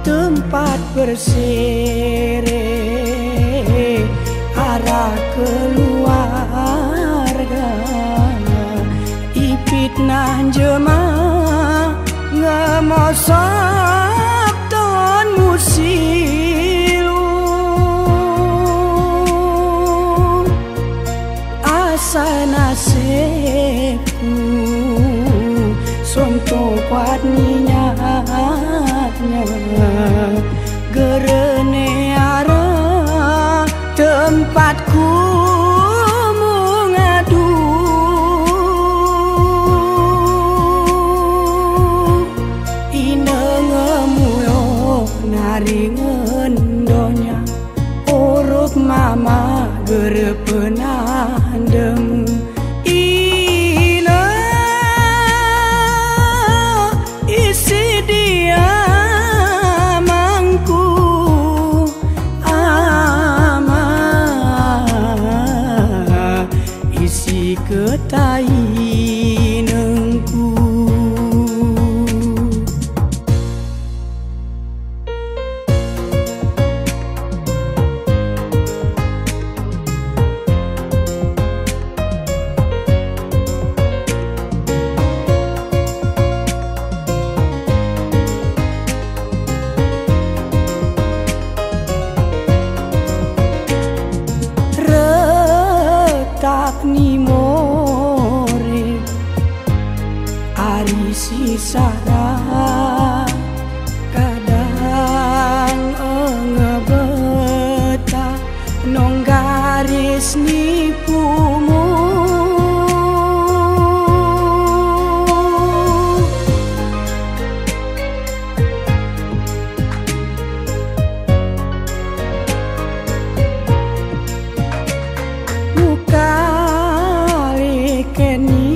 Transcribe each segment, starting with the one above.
tempat bersere arah keluarga ipit nah jemaah ngemosok ton musilu asa nasibku sonto kuat ninyanya gerene arah tempatku mengadu inengemuyo naringan donya urup mama gerepenandem ketai nengku retak nimo sisara kadang ngebeta nong garis nipumu mukali keni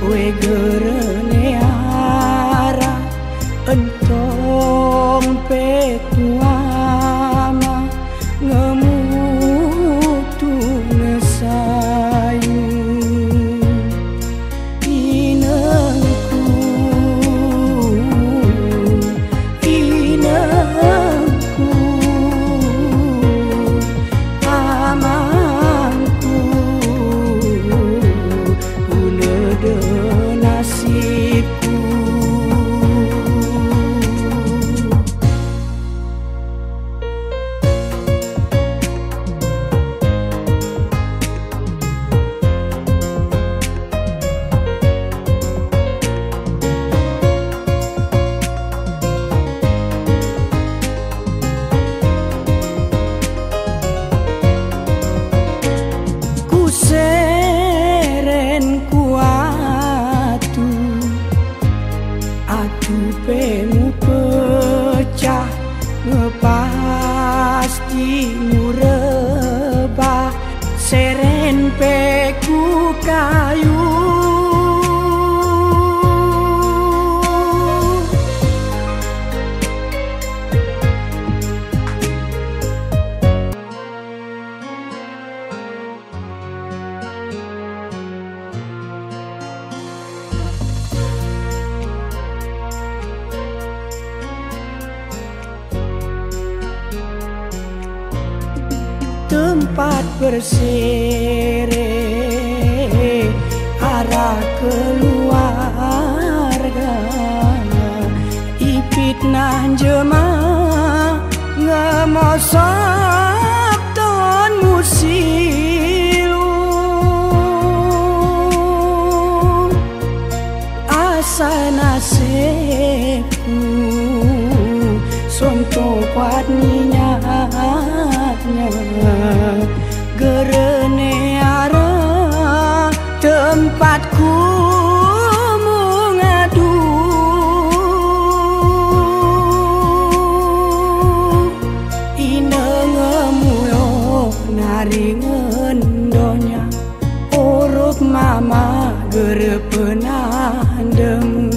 we gerene ara entong petuama ngemutu ngesayu inengku amanku nasibku kuseren kuatu pemu pecah ngepasti murebah seren peku kayu tempat bersere arah keluarga ipit nah jemaah ngemosok ton musilu asa nasibku sonto kuat ninyanya gerene arah tempatku mengadu inengemuyo naringan donya urup mama gerepenandem